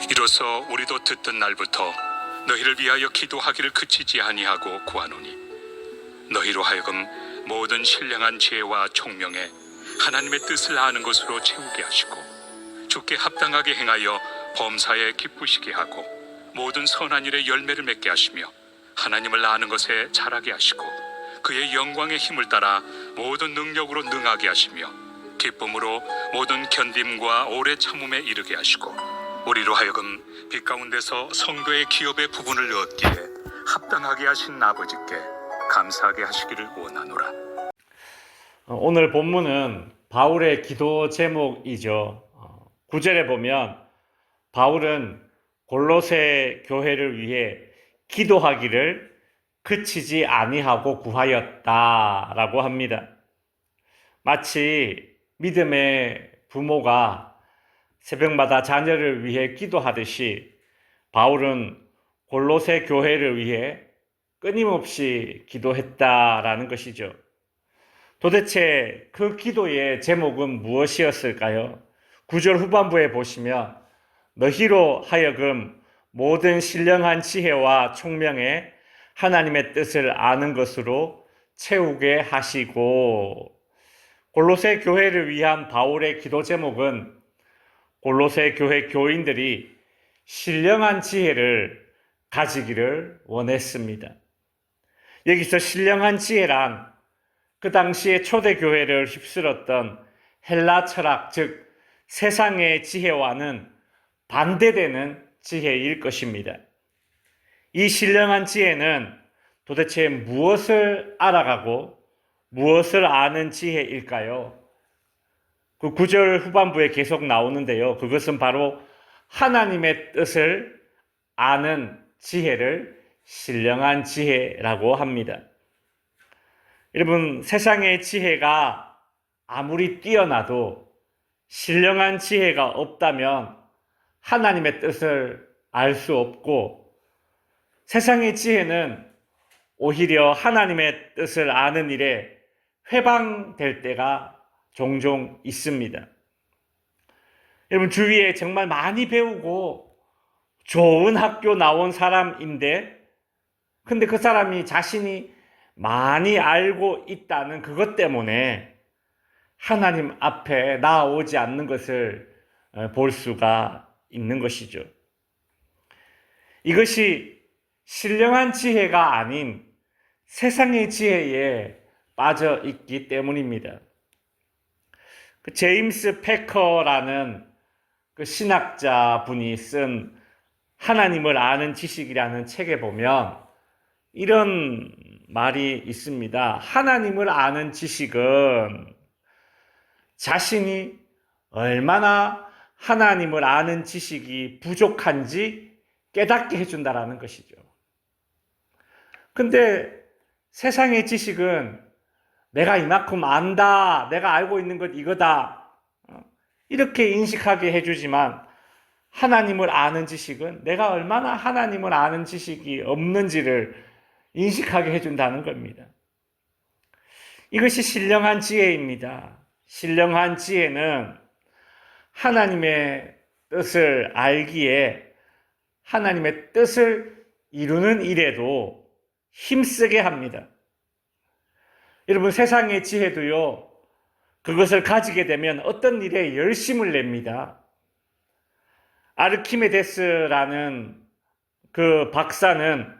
이로써 우리도 듣던 날부터 너희를 위하여 기도하기를 그치지 아니하고 구하노니 너희로 하여금 모든 신령한 지혜와 총명에 하나님의 뜻을 아는 것으로 채우게 하시고 주께 합당하게 행하여 범사에 기쁘시게 하고 모든 선한 일에 열매를 맺게 하시며 하나님을 아는 것에 자라게 하시고 그의 영광의 힘을 따라 모든 능력으로 능하게 하시며 기쁨으로 모든 견딤과 오래 참음에 이르게 하시고 우리로 하여금 빛 가운데서 성도의 기업의 부분을 얻기에 합당하게 하신 아버지께 감사하게 하시기를 원하노라. 오늘 본문은 바울의 기도 제목이죠. 9절에 보면 바울은 골로새 교회를 위해 기도하기를 그치지 아니하고 구하였다라고 합니다. 마치 믿음의 부모가 새벽마다 자녀를 위해 기도하듯이 바울은 골로새 교회를 위해 끊임없이 기도했다라는 것이죠. 도대체 그 기도의 제목은 무엇이었을까요? 9절 후반부에 보시면 너희로 하여금 모든 신령한 지혜와 총명에 하나님의 뜻을 아는 것으로 채우게 하시고, 골로새 교회를 위한 바울의 기도 제목은 골로새 교회 교인들이 신령한 지혜를 가지기를 원했습니다. 여기서 신령한 지혜란 그 당시에 초대교회를 휩쓸었던 헬라 철학, 즉 세상의 지혜와는 반대되는 지혜일 것입니다. 이 신령한 지혜는 도대체 무엇을 알아가고 무엇을 아는 지혜일까요? 그 9절 후반부에 계속 나오는데요. 그것은 바로 하나님의 뜻을 아는 지혜를 신령한 지혜라고 합니다. 여러분, 세상의 지혜가 아무리 뛰어나도 신령한 지혜가 없다면 하나님의 뜻을 알 수 없고, 세상의 지혜는 오히려 하나님의 뜻을 아는 일에 회방될 때가 종종 있습니다. 여러분, 주위에 정말 많이 배우고 좋은 학교 나온 사람인데, 근데 그 사람이 자신이 많이 알고 있다는 그것 때문에 하나님 앞에 나아오지 않는 것을 볼 수가 있는 것이죠. 이것이 신령한 지혜가 아닌 세상의 지혜에 빠져 있기 때문입니다. 그 제임스 패커라는 그 신학자 분이 쓴 하나님을 아는 지식이라는 책에 보면 이런 말이 있습니다. 하나님을 아는 지식은 자신이 얼마나 하나님을 아는 지식이 부족한지 깨닫게 해준다라는 것이죠. 근데 세상의 지식은 내가 이만큼 안다, 내가 알고 있는 것 이거다, 이렇게 인식하게 해주지만 하나님을 아는 지식은 내가 얼마나 하나님을 아는 지식이 없는지를 인식하게 해준다는 겁니다. 이것이 신령한 지혜입니다. 신령한 지혜는 하나님의 뜻을 알기에 하나님의 뜻을 이루는 일에도 힘쓰게 합니다. 여러분, 세상의 지혜도요, 그것을 가지게 되면 어떤 일에 열심을 냅니다. 아르키메데스라는 그 박사는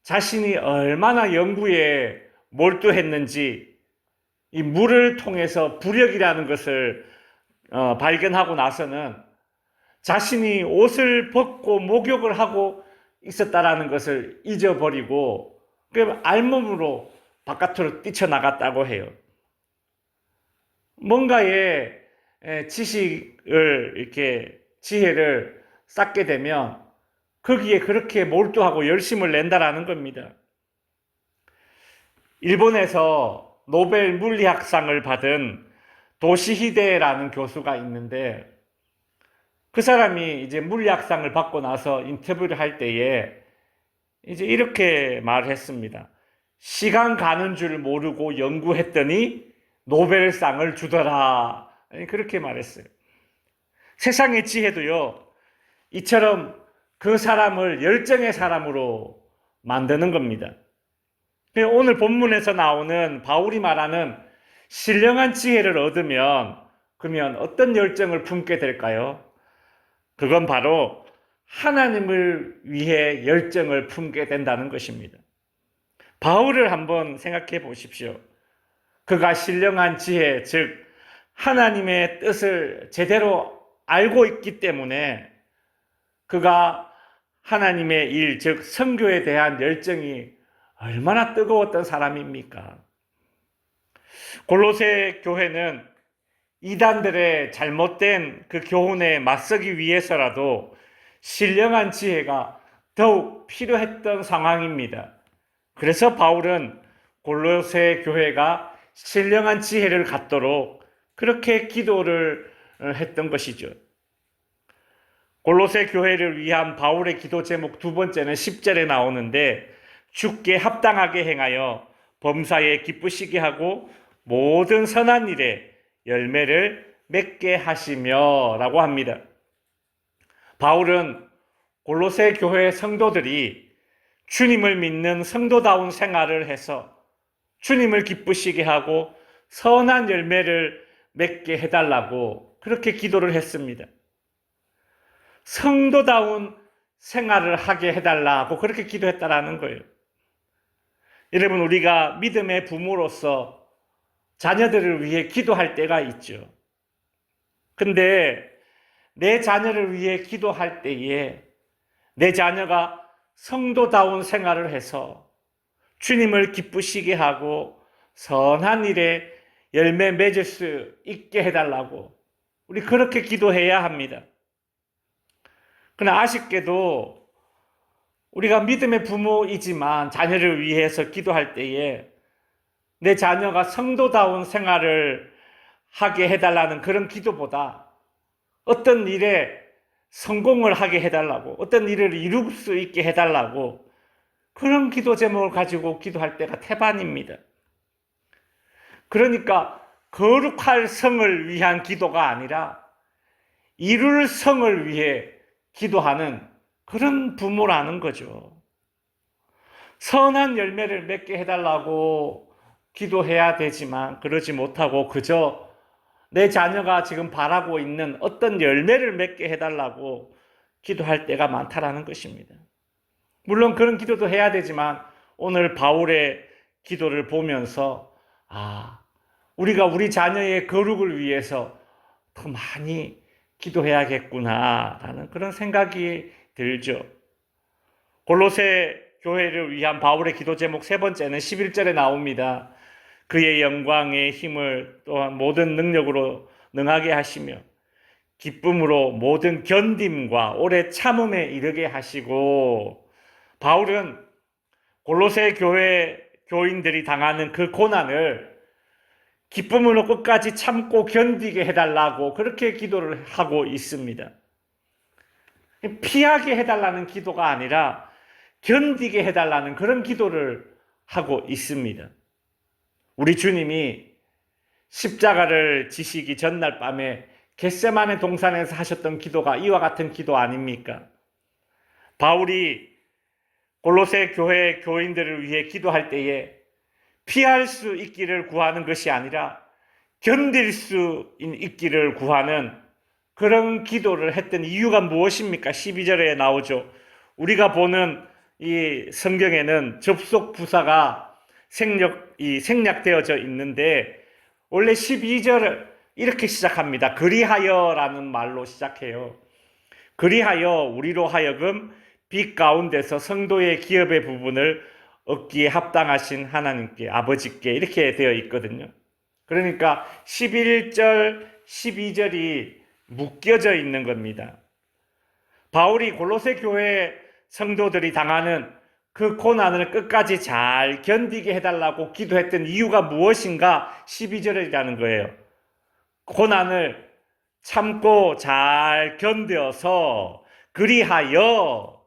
자신이 얼마나 연구에 몰두했는지 이 물을 통해서 부력이라는 것을 발견하고 나서는 자신이 옷을 벗고 목욕을 하고 있었다라는 것을 잊어버리고 알몸으로 바깥으로 뛰쳐나갔다고 해요. 뭔가의 지식을 이렇게 지혜를 쌓게 되면 거기에 그렇게 몰두하고 열심을 낸다라는 겁니다. 일본에서 노벨 물리학상을 받은 도시히데라는 교수가 있는데 그 사람이 이제 물리학상을 받고 나서 인터뷰를 할 때에 이제 이렇게 말했습니다. 시간 가는 줄 모르고 연구했더니 노벨상을 주더라. 그렇게 말했어요. 세상의 지혜도요, 이처럼 그 사람을 열정의 사람으로 만드는 겁니다. 오늘 본문에서 나오는 바울이 말하는 신령한 지혜를 얻으면 그러면 어떤 열정을 품게 될까요? 그건 바로 하나님을 위해 열정을 품게 된다는 것입니다. 바울을 한번 생각해 보십시오. 그가 신령한 지혜, 즉 하나님의 뜻을 제대로 알고 있기 때문에 그가 하나님의 일, 즉 선교에 대한 열정이 얼마나 뜨거웠던 사람입니까? 골로새 교회는 이단들의 잘못된 그 교훈에 맞서기 위해서라도 신령한 지혜가 더욱 필요했던 상황입니다. 그래서 바울은 골로새 교회가 신령한 지혜를 갖도록 그렇게 기도를 했던 것이죠. 골로새 교회를 위한 바울의 기도 제목 두 번째는 10절에 나오는데 주께 합당하게 행하여 범사에 기쁘시게 하고 모든 선한 일에 열매를 맺게 하시며 라고 합니다. 바울은 골로새 교회 성도들이 주님을 믿는 성도다운 생활을 해서 주님을 기쁘시게 하고 선한 열매를 맺게 해달라고 그렇게 기도를 했습니다. 성도다운 생활을 하게 해달라고 그렇게 기도했다라는 거예요. 여러분, 우리가 믿음의 부모로서 자녀들을 위해 기도할 때가 있죠. 근데 내 자녀를 위해 기도할 때에 내 자녀가 성도다운 생활을 해서 주님을 기쁘시게 하고 선한 일에 열매 맺을 수 있게 해달라고 우리 그렇게 기도해야 합니다. 그러나 아쉽게도 우리가 믿음의 부모이지만 자녀를 위해서 기도할 때에 내 자녀가 성도다운 생활을 하게 해달라는 그런 기도보다 어떤 일에 성공을 하게 해달라고, 어떤 일을 이룰 수 있게 해달라고 그런 기도 제목을 가지고 기도할 때가 태반입니다. 그러니까 거룩할 성을 위한 기도가 아니라 이룰 성을 위해 기도하는 그런 부모라는 거죠. 선한 열매를 맺게 해달라고 기도해야 되지만 그러지 못하고 그저 내 자녀가 지금 바라고 있는 어떤 열매를 맺게 해달라고 기도할 때가 많다라는 것입니다. 물론 그런 기도도 해야 되지만 오늘 바울의 기도를 보면서 우리가 우리 자녀의 거룩을 위해서 더 많이 기도해야겠구나라는 그런 생각이 들죠. 골로새 교회를 위한 바울의 기도 제목 세 번째는 11절에 나옵니다. 그의 영광의 힘을 또한 모든 능력으로 능하게 하시며 기쁨으로 모든 견딤과 오래 참음에 이르게 하시고, 바울은 골로새 교회 교인들이 당하는 그 고난을 기쁨으로 끝까지 참고 견디게 해달라고 그렇게 기도를 하고 있습니다. 피하게 해달라는 기도가 아니라 견디게 해달라는 그런 기도를 하고 있습니다. 우리 주님이 십자가를 지시기 전날 밤에 겟세마네 동산에서 하셨던 기도가 이와 같은 기도 아닙니까? 바울이 골로새 교회 교인들을 위해 기도할 때에 피할 수 있기를 구하는 것이 아니라 견딜 수 있기를 구하는 그런 기도를 했던 이유가 무엇입니까? 12절에 나오죠. 우리가 보는 이 성경에는 접속 부사가 생략되어져 있는데 원래 12절을 이렇게 시작합니다. 그리하여라는 말로 시작해요. 그리하여 우리로 하여금 빛 가운데서 성도의 기업의 부분을 얻기에 합당하신 하나님께, 아버지께 이렇게 되어 있거든요. 그러니까 11절, 12절이 묶여져 있는 겁니다. 바울이 골로새 교회 성도들이 당하는 그 고난을 끝까지 잘 견디게 해달라고 기도했던 이유가 무엇인가? 12절이라는 거예요. 고난을 참고 잘 견뎌서 그리하여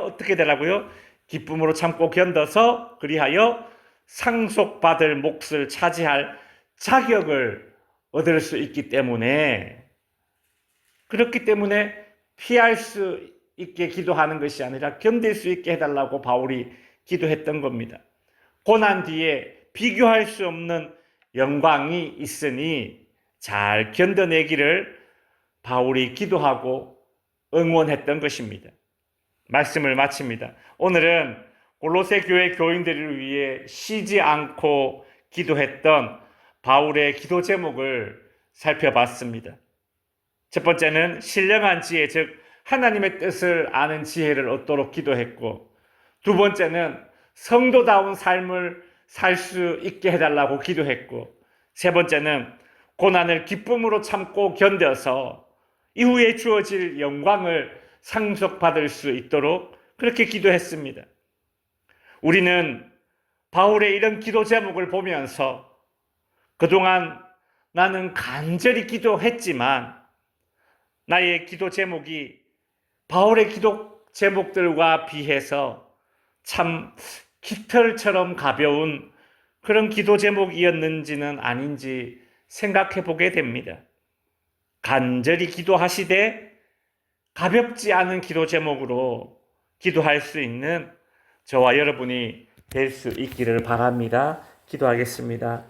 어떻게 되라고요? 기쁨으로 참고 견뎌서 그리하여 상속받을 몫을 차지할 자격을 얻을 수 있기 때문에, 그렇기 때문에 피할 수 있게 기도하는 것이 아니라 견딜 수 있게 해달라고 바울이 기도했던 겁니다. 고난 뒤에 비교할 수 없는 영광이 있으니 잘 견뎌내기를 바울이 기도하고 응원했던 것입니다. 말씀을 마칩니다. 오늘은 골로새 교회 교인들을 위해 쉬지 않고 기도했던 바울의 기도 제목을 살펴봤습니다. 첫 번째는 신령한 지혜, 즉 하나님의 뜻을 아는 지혜를 얻도록 기도했고, 두 번째는 성도다운 삶을 살 수 있게 해달라고 기도했고, 세 번째는 고난을 기쁨으로 참고 견뎌서 이후에 주어질 영광을 상속받을 수 있도록 그렇게 기도했습니다. 우리는 바울의 이런 기도 제목을 보면서 그동안 나는 간절히 기도했지만 나의 기도 제목이 바울의 기도 제목들과 비해서 참 깃털처럼 가벼운 그런 기도 제목이었는지는 아닌지 생각해 보게 됩니다. 간절히 기도하시되 가볍지 않은 기도 제목으로 기도할 수 있는 저와 여러분이 될 수 있기를 바랍니다. 기도하겠습니다.